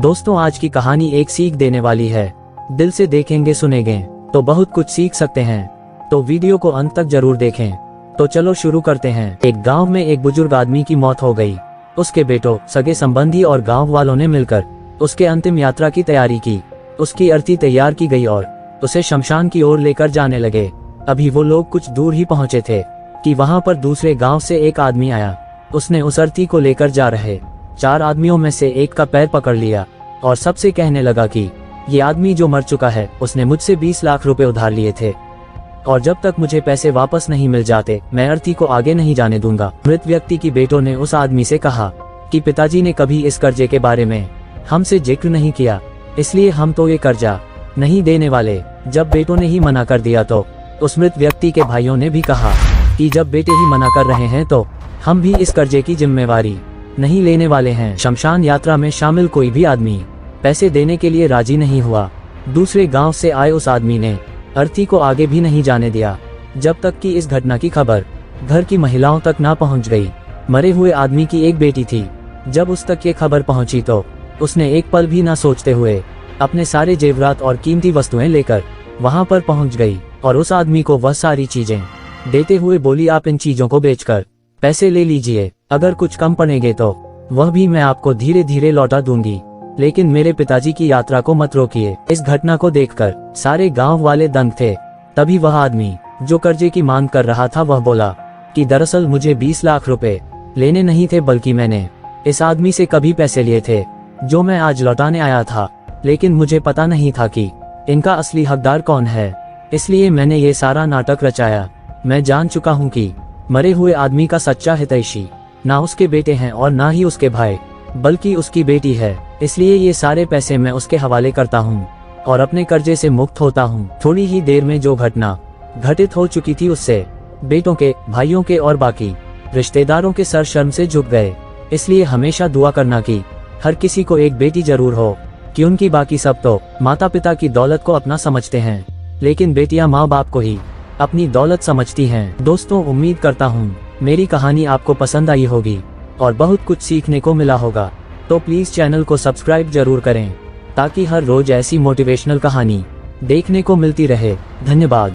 दोस्तों, आज की कहानी एक सीख देने वाली है। दिल से देखेंगे सुनेंगे तो बहुत कुछ सीख सकते हैं, तो वीडियो को अंत तक जरूर देखें। तो चलो शुरू करते हैं। एक गांव में एक बुजुर्ग आदमी की मौत हो गई। उसके बेटों, सगे संबंधी और गांव वालों ने मिलकर उसके अंतिम यात्रा की तैयारी की। उसकी अर्थी तैयार की गई और उसे शमशान की ओर लेकर जाने लगे। अभी वो लोग कुछ दूर ही पहुंचे थे कि वहां पर दूसरे गांव से एक आदमी आया। उसने उस अर्थी को लेकर जा रहे 4 आदमियों में से एक का पैर पकड़ लिया और सबसे कहने लगा कि ये आदमी जो मर चुका है, उसने मुझसे 20 लाख रुपए उधार लिए थे और जब तक मुझे पैसे वापस नहीं मिल जाते, मैं अर्थी को आगे नहीं जाने दूंगा। मृत व्यक्ति की बेटों ने उस आदमी से कहा कि पिताजी ने कभी इस कर्जे के बारे में हमसे जिक्र नहीं किया, इसलिए हम तो ये कर्जा नहीं देने वाले। जब बेटों ने ही मना कर दिया तो उस मृत व्यक्ति के भाइयों ने भी कहा कि जब बेटे ही मना कर रहे हैं तो हम भी इस कर्जे की जिम्मेवारी नहीं लेने वाले हैं। शमशान यात्रा में शामिल कोई भी आदमी पैसे देने के लिए राजी नहीं हुआ। दूसरे गांव से आए उस आदमी ने अर्थी को आगे भी नहीं जाने दिया जब तक कि इस घटना की खबर घर की महिलाओं तक ना पहुंच गई। मरे हुए आदमी की एक बेटी थी। जब उस तक ये खबर पहुंची तो उसने एक पल भी ना सोचते हुए अपने सारे जेवरात और कीमती वस्तुएं लेकर वहां पर पहुंच गई और उस आदमी को वह सारी चीजें देते हुए बोली, आप इन चीजों को बेचकर पैसे ले लीजिए, अगर कुछ कम पड़ेंगे तो वह भी मैं आपको धीरे धीरे लौटा दूंगी, लेकिन मेरे पिताजी की यात्रा को मत रोकिए। इस घटना को देखकर सारे गांव वाले दंग थे। तभी वह आदमी जो कर्जे की मांग कर रहा था, वह बोला कि दरअसल मुझे 20 लाख रुपए लेने नहीं थे, बल्कि मैंने इस आदमी से कभी पैसे लिए थे जो मैं आज लौटाने आया था, लेकिन मुझे पता नहीं था कि इनका असली हकदार कौन है, इसलिए मैंने ये सारा नाटक रचाया। मैं जान चुका हूँ कि मरे हुए आदमी का सच्चा हितैषी ना उसके बेटे हैं और ना ही उसके भाई, बल्कि उसकी बेटी है, इसलिए ये सारे पैसे मैं उसके हवाले करता हूँ और अपने कर्जे से मुक्त होता हूँ। थोड़ी ही देर में जो घटना घटित हो चुकी थी, उससे बेटों के, भाइयों के और बाकी रिश्तेदारों के सर शर्म से झुक गए। इसलिए हमेशा दुआ करना कि हर किसी को एक बेटी जरूर हो, कि उनकी बाकी सब तो माता पिता की दौलत को अपना समझते हैं, लेकिन बेटियां माँ बाप को ही अपनी दौलत समझती हैं। दोस्तों, उम्मीद करता हूँ मेरी कहानी आपको पसंद आई होगी और बहुत कुछ सीखने को मिला होगा। तो प्लीज चैनल को सब्सक्राइब जरूर करें ताकि हर रोज ऐसी मोटिवेशनल कहानी देखने को मिलती रहे। धन्यवाद।